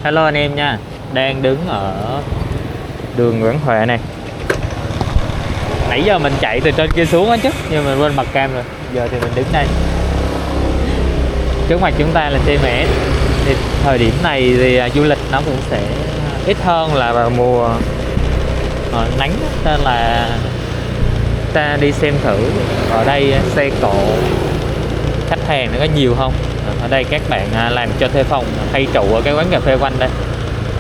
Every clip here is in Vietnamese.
Hello anh em nha, đang đứng ở đường Nguyễn Huệ này. Nãy giờ mình chạy từ trên kia xuống á chứ, nhưng mà quên bật cam rồi. Giờ thì mình đứng đây. Trước mặt chúng ta là TMS. Thì thời điểm này thì du lịch nó cũng sẽ ít hơn là vào mùa nắng, nên là ta đi xem thử ở đây xe cộ khách hàng nó có nhiều không. Ở đây các bạn làm cho thuê phòng hay trụ ở cái quán cà phê quanh đây,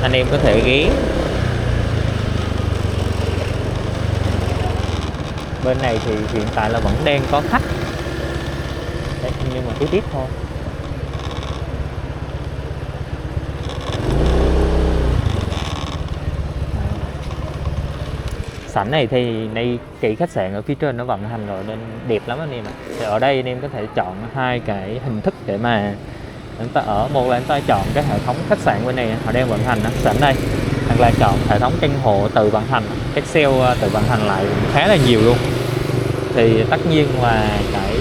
anh em có thể ghé. Bên này thì hiện tại là vẫn đang có khách đây, nhưng mà ít thôi. Sảnh này thì nay cái khách sạn ở phía trên nó vận hành rồi nên đẹp lắm anh em ạ. Thì ở đây anh em có thể chọn hai cái hình thức để mà chúng ta ở. Một là chúng ta chọn cái hệ thống khách sạn bên này họ đang vận hành sẵn đây, hoặc là chọn hệ thống căn hộ tự vận hành. Các sale tự vận hành lại cũng khá là nhiều luôn. Thì tất nhiên là cái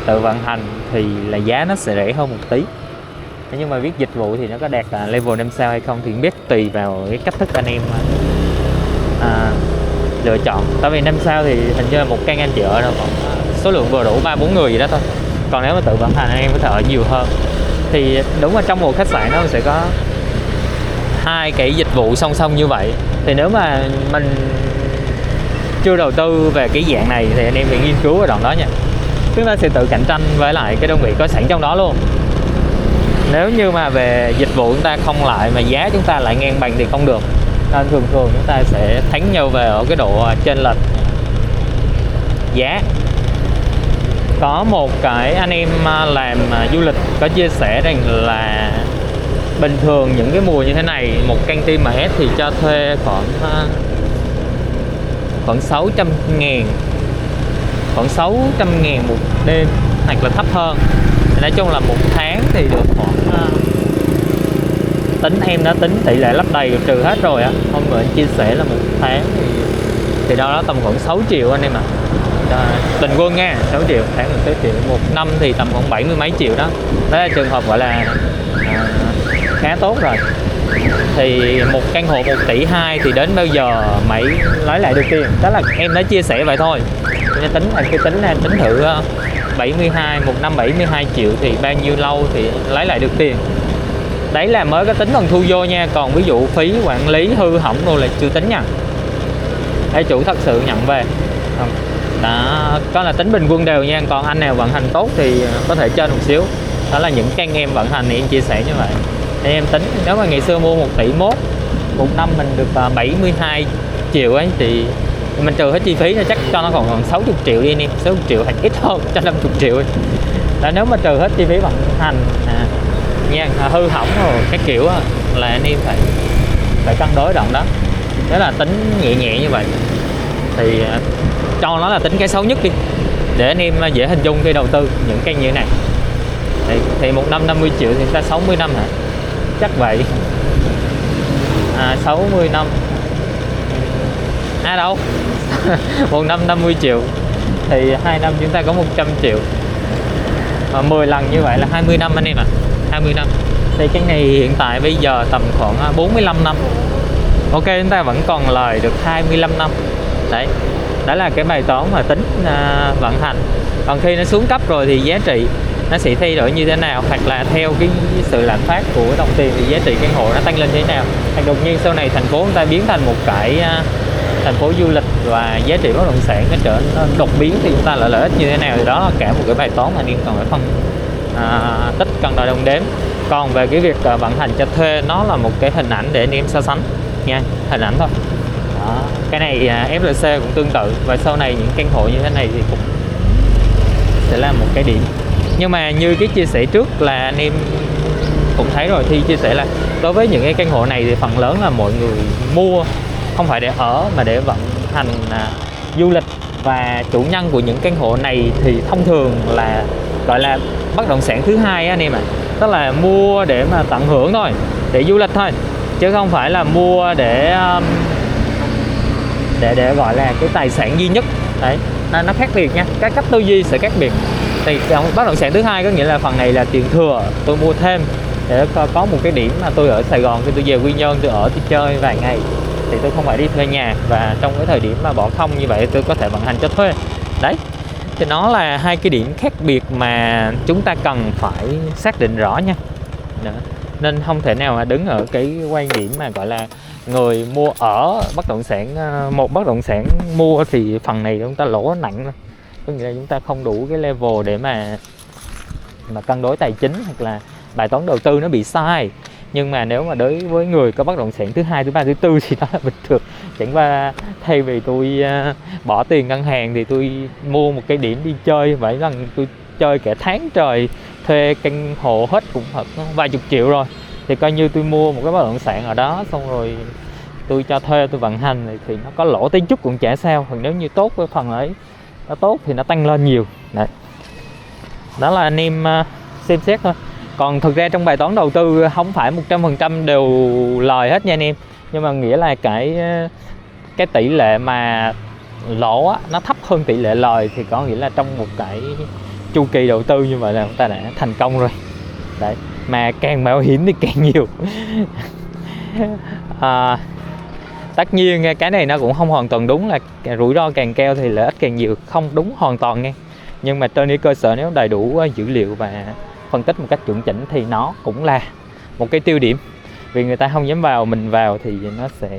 tự vận hành thì là giá nó sẽ rẻ hơn một tí, nhưng mà viết dịch vụ thì nó có đạt level 5 sao hay không thì biết, tùy vào cái cách thức anh em lựa chọn. Tại vì 5 sao thì hình như là một căn anh chị ở đâu còn số lượng vừa đủ 3-4 người gì đó thôi. Còn nếu mà tự vận hành anh em có thể ở nhiều hơn. Thì đúng là trong một khách sạn nó sẽ có hai cái dịch vụ song song như vậy. Thì nếu mà mình chưa đầu tư về cái dạng này thì anh em phải nghiên cứu ở đoạn đó nha. Chúng ta sẽ tự cạnh tranh với lại cái đơn vị có sẵn trong đó luôn. Nếu như mà về dịch vụ chúng ta không lại mà giá chúng ta lại ngang bằng thì không được. Nên thường chúng ta sẽ thắng nhau về ở cái độ chênh lệch giá. Có một cái anh em làm du lịch có chia sẻ rằng là bình thường những cái mùa như thế này một căn TMS thì cho thuê khoảng 600.000, khoảng 600.000 một đêm hoặc là thấp hơn. Nói chung là một tháng thì được khoảng tính, em đã tính tỷ lệ lấp đầy trừ hết rồi á. Hôm bữa anh chia sẻ là một tháng thì đâu đó tầm khoảng 6 triệu anh em ạ. Bình quân nha, 6 triệu tháng là 6 triệu, một năm thì tầm khoảng 70 mấy triệu đó. Đó là trường hợp gọi là khá tốt rồi. Thì một căn hộ 1,2 tỷ thì đến bao giờ mày lấy lại được tiền? Đó là em đã chia sẻ vậy thôi. Nên tính thử 72 một năm 72 triệu thì bao nhiêu lâu thì lấy lại được tiền. Đấy là mới có tính bằng thu vô nha. Còn ví dụ phí quản lý hư hỏng rồi là chưa tính nha. Để chủ thật sự nhận về. Đó, có là tính bình quân đều nha. Còn anh nào vận hành tốt thì có thể trên một xíu. Đó là những căn em vận hành thì em chia sẻ như vậy. Thì em tính nếu mà ngày xưa mua 1,1 tỷ, một năm mình được 72 triệu ấy thì mình trừ hết chi phí nó chắc cho nó còn 60 triệu đi anh em. 60 triệu hoặc ít hơn, 150 triệu ấy. Đó, nếu mà trừ hết chi phí vận hành nha, hư hỏng rồi các kiểu là anh em phải cân đối đoạn đó. Nếu là tính nhẹ nhẹ như vậy thì cho nó là tính cái xấu nhất đi để anh em dễ hình dung khi đầu tư những căn như thế này. Thì một năm 50 triệu thì ta 60 năm hả? Chắc vậy. 60 năm đâu một năm 50 triệu thì 2 năm chúng ta có 100 triệu. 10 lần như vậy là 20 năm anh em ạ. 20 năm thì cái này hiện tại bây giờ tầm khoảng 45 năm. Ok, chúng ta vẫn còn lời được 25 năm. Đấy, đó là cái bài toán mà tính vận hành. Còn khi nó xuống cấp rồi thì giá trị nó sẽ thay đổi như thế nào, hoặc là theo cái sự lạm phát của đồng tiền thì giá trị căn hộ nó tăng lên thế nào, hoặc đột nhiên sau này thành phố chúng ta biến thành một cái thành phố du lịch và giá trị bất động sản nó trở nên đột biến thì chúng ta lại lợi ích như thế nào. Thì đó là cả một cái bài toán mà anh em cần phải phân tích, cân đo đong đếm. Còn về cái việc vận hành cho thuê, nó là một cái hình ảnh để anh em so sánh nha, hình ảnh thôi. Đó. Cái này FLC cũng tương tự, và sau này những căn hộ như thế này thì cũng sẽ là một cái điểm. Nhưng mà như cái chia sẻ trước là anh em cũng thấy rồi, Thi chia sẻ là đối với những cái căn hộ này thì phần lớn là mọi người mua không phải để ở mà để vận hành du lịch. Và chủ nhân của những căn hộ này thì thông thường là gọi là bất động sản thứ hai anh em ạ. Tức là mua để mà tận hưởng thôi, để du lịch thôi, chứ không phải là mua để gọi là cái tài sản duy nhất. Đấy, nó khác biệt nha, các cách tư duy sẽ khác biệt. Thì bất động sản thứ hai có nghĩa là phần này là tiền thừa, tôi mua thêm để có một cái điểm mà tôi ở Sài Gòn khi tôi về Quy Nhơn tôi ở tôi chơi vài ngày thì tôi không phải đi thuê nhà, và trong cái thời điểm mà bỏ không như vậy tôi có thể vận hành cho thuê. Đấy, thì nó là hai cái điểm khác biệt mà chúng ta cần phải xác định rõ nha. Đó. Nên không thể nào mà đứng ở cái quan điểm mà gọi là người mua ở bất động sản, một bất động sản mua thì phần này chúng ta lỗ nặng, có nghĩa là chúng ta không đủ cái level để mà cân đối tài chính hoặc là bài toán đầu tư nó bị sai. Nhưng mà nếu mà đối với người có bất động sản thứ hai, thứ ba, thứ tư thì đó là bình thường. Chẳng qua thay vì tôi bỏ tiền ngân hàng thì tôi mua một cái điểm đi chơi, vậy rằng tôi chơi cả tháng trời, thuê căn hộ hết cũng vài chục triệu rồi, thì coi như tôi mua một cái bất động sản ở đó xong rồi tôi cho thuê, tôi vận hành thì nó có lỗ tí chút cũng chả sao. Còn nếu như tốt cái phần ấy nó tốt thì nó tăng lên nhiều. Đấy, đó là anh em xem xét thôi. Còn thực ra trong bài toán đầu tư không phải 100% đều lời hết nha anh em, nhưng mà nghĩa là cái tỷ lệ mà lỗ á, nó thấp hơn tỷ lệ lời, thì có nghĩa là trong một cái chu kỳ đầu tư như vậy là chúng ta đã thành công rồi. Đấy, mà càng mạo hiểm thì càng nhiều. Tất nhiên cái này nó cũng không hoàn toàn đúng là rủi ro càng cao thì lợi ích càng nhiều, không đúng hoàn toàn nha. Nhưng mà trên cái cơ sở nếu đầy đủ dữ liệu và phân tích một cách chuẩn chỉnh thì nó cũng là một cái tiêu điểm. Vì người ta không dám vào, mình vào thì nó sẽ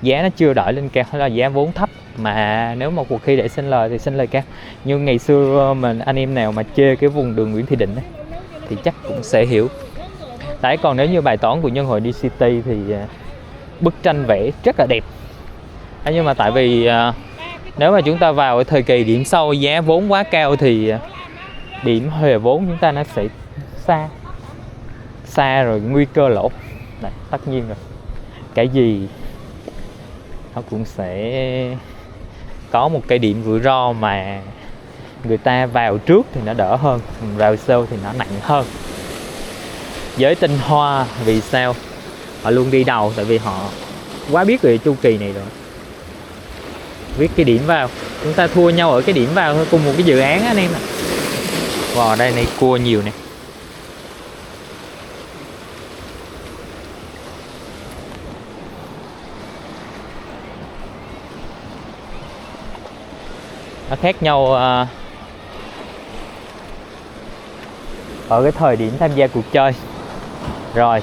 giá nó chưa đợi lên cao, là giá vốn thấp, mà nếu mà cuộc thi để sinh lời thì sinh lời cao. Như ngày xưa mình anh em nào mà chê cái vùng đường Nguyễn Thị Định ấy, thì chắc cũng sẽ hiểu. Đấy, còn nếu như bài toán của Nhân Hội DCT thì bức tranh vẽ rất là đẹp. Nhưng mà tại vì nếu mà chúng ta vào cái thời kỳ điểm sâu giá vốn quá cao thì điểm huề vốn chúng ta nó sẽ xa rồi, nguy cơ lỗ. Đấy, tất nhiên rồi, cái gì nó cũng sẽ có một cái điểm rủi ro mà người ta vào trước thì nó đỡ hơn, vào sau thì nó nặng hơn. Giới tinh hoa vì sao họ luôn đi đầu? Tại vì họ quá biết về chu kỳ này rồi. Viết cái điểm vào, chúng ta thua nhau ở cái điểm vào thôi, cùng một cái dự án anh em ạ. Wow, đây này cua nhiều nè. Nó khác nhau ở cái thời điểm tham gia cuộc chơi. Rồi,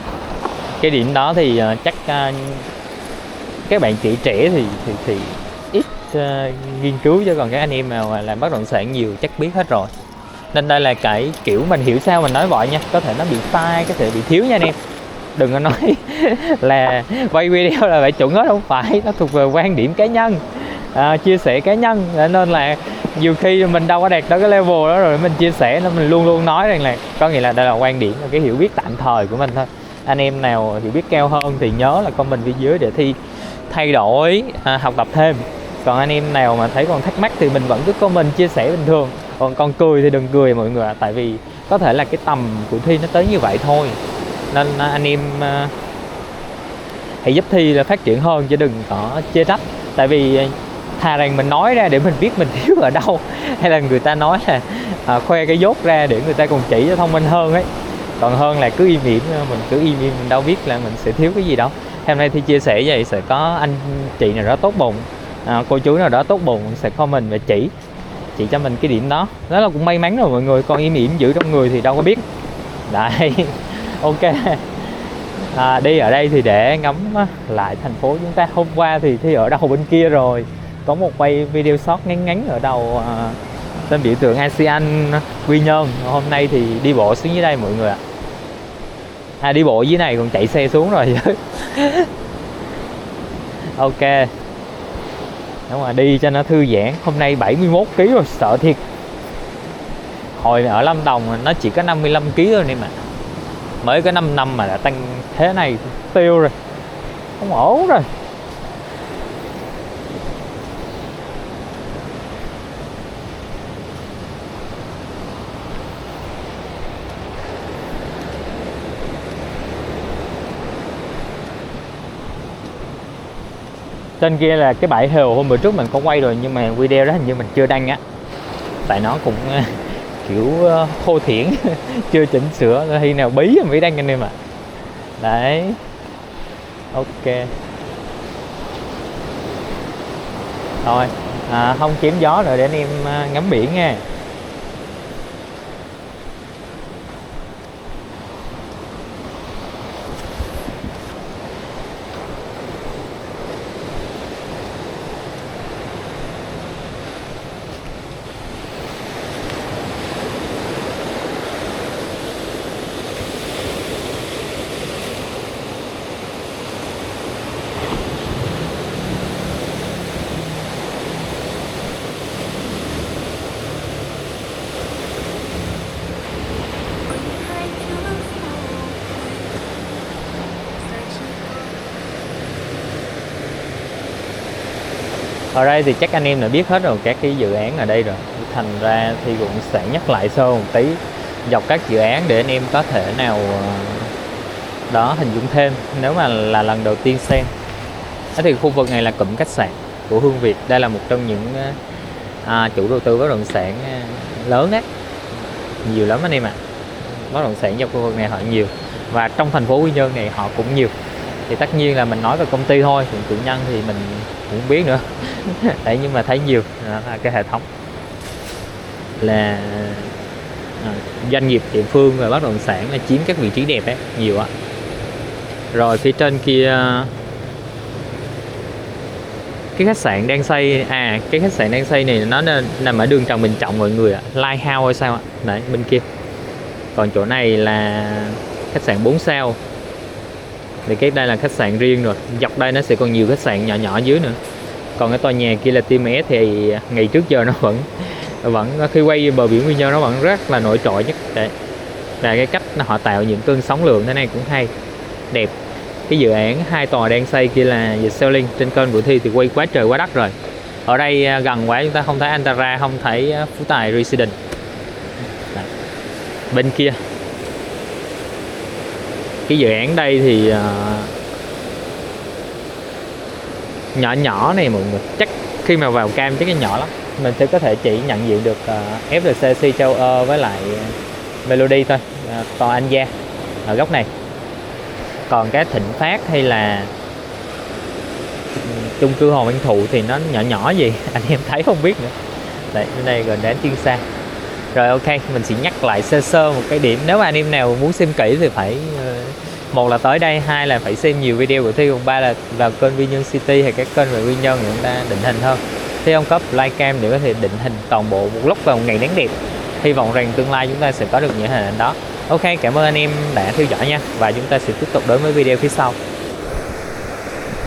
cái điểm đó thì chắc các bạn chị trẻ thì ít nghiên cứu, chứ còn các anh em nào làm bất động sản nhiều chắc biết hết rồi. Nên đây là cái kiểu mình hiểu sao mình nói vậy nha, có thể nó bị sai, có thể bị thiếu nha anh em. Đừng có nói là quay video là phải chuẩn hết, không phải, nó thuộc về quan điểm cá nhân, chia sẻ cá nhân. Nên là nhiều khi mình đâu có đạt tới cái level đó rồi mình chia sẻ, nó mình luôn luôn nói rằng là có nghĩa là đây là quan điểm, là cái hiểu biết tạm thời của mình thôi. Anh em nào hiểu biết cao hơn thì nhớ là comment phía dưới để Thi thay đổi, học tập thêm. Còn anh em nào mà thấy còn thắc mắc thì mình vẫn cứ comment chia sẻ bình thường. Còn cười thì đừng cười mọi người ạ, tại vì có thể là cái tầm của Thi nó tới như vậy thôi. Nên anh em hãy giúp Thi là phát triển hơn chứ đừng có chê trách. Tại vì thà rằng mình nói ra để mình biết mình thiếu ở đâu, hay là người ta nói là khoe cái dốt ra để người ta còn chỉ cho thông minh hơn ấy. Còn hơn là cứ im ỉm, mình cứ im mình đâu biết là mình sẽ thiếu cái gì đâu. Hôm nay Thi chia sẻ vậy sẽ có anh chị nào đó tốt bụng, cô chú nào đó tốt bụng sẽ comment và chỉ cho mình cái điểm đó. Đó là cũng may mắn rồi mọi người, còn im ỉm giữ trong người thì đâu có biết. Đấy, ok. Đi ở đây thì để ngắm lại thành phố chúng ta. Hôm qua thì Thi ở đầu bên kia rồi, có một quay video short ngắn ở đầu tên biểu tượng ASEAN Quy Nhơn. Hôm nay thì đi bộ xuống dưới đây mọi người ạ. Đi bộ dưới này còn chạy xe xuống rồi. Ok, đúng rồi, đi cho nó thư giãn. Hôm nay 71 kg rồi, sợ thiệt. Hồi ở Lâm Đồng nó chỉ có 55 kg thôi nè mà. Mới có 5 năm mà đã tăng thế này, tiêu rồi, không ổn rồi. Trên kia là cái bãi Hều hôm bữa trước mình có quay rồi, nhưng mà video đó hình như mình chưa đăng á, tại nó cũng kiểu thô thiển chưa chỉnh sửa, khi nào bí mới đăng anh em ạ. Đấy, ok thôi, không chém gió rồi để anh em ngắm biển nha. Ở đây thì chắc anh em đã biết hết rồi các cái dự án ở đây rồi, thành ra thì cũng sẽ nhắc lại sơ một tí dọc các dự án để anh em có thể nào đó hình dung thêm nếu mà là lần đầu tiên xem. Thế thì khu vực này là cụm khách sạn của Hương Việt. Đây là một trong những chủ đầu tư bất động sản lớn đấy, nhiều lắm anh em ạ. Bất động sản trong khu vực này họ nhiều, và trong thành phố Quy Nhơn này họ cũng nhiều. Thì tất nhiên là mình nói về công ty thôi, còn chủ nhân thì mình cũng không biết nữa. Đấy, nhưng mà thấy nhiều. Đó là cái hệ thống là doanh nghiệp địa phương và bất động sản là chiếm các vị trí đẹp ấy, nhiều á. Rồi phía trên kia cái khách sạn đang xây, cái khách sạn đang xây này nó nằm ở đường Trần Bình Trọng mọi người ạ, Lighthouse hay sao ạ. Đấy, bên kia. Còn chỗ này là khách sạn 4 sao. Thì cái đây là khách sạn riêng rồi. Dọc đây nó sẽ còn nhiều khách sạn nhỏ nhỏ dưới nữa. Còn cái tòa nhà kia là TMS thì ngày trước giờ nó vẫn khi quay bờ biển Quy Nhơn nó vẫn rất là nổi trội nhất. Đấy. Và cái cách họ tạo những cơn sóng lượng thế này cũng hay, đẹp. Cái dự án 2 tòa đang xây kia là Vietselling trên kênh Bửu Thi thì quay quá trời quá đất rồi. Ở đây gần quá chúng ta không thấy Antara, không thấy Phú Tài Residence. Đấy. Bên kia cái dự án đây thì nhỏ nhỏ này mọi người, chắc khi mà vào cam chắc cái nhỏ lắm, mình sẽ có thể chỉ nhận diện được FLC Sea Châu với lại Melody thôi, còn Anh Gia ở góc này. Còn cái Thịnh Phát hay là chung cư Hoàng Văn Thụ thì nó nhỏ nhỏ gì anh em thấy không biết nữa. Đấy, bên đây gần đến Tiên Sa. Rồi ok, mình sẽ nhắc lại sơ sơ một cái điểm, nếu mà anh em nào muốn xem kỹ thì phải một là tới đây, hai là phải xem nhiều video của Thi, còn ba là vào kênh Quy Nhơn City hay các kênh về Quy Nhơn để chúng ta định hình hơn. Thi không cấp livecam để có thể định hình toàn bộ một lúc vào một ngày nắng đẹp. Hy vọng rằng tương lai chúng ta sẽ có được những hình ảnh đó. Ok, cảm ơn anh em đã theo dõi nha, và chúng ta sẽ tiếp tục đến với video phía sau.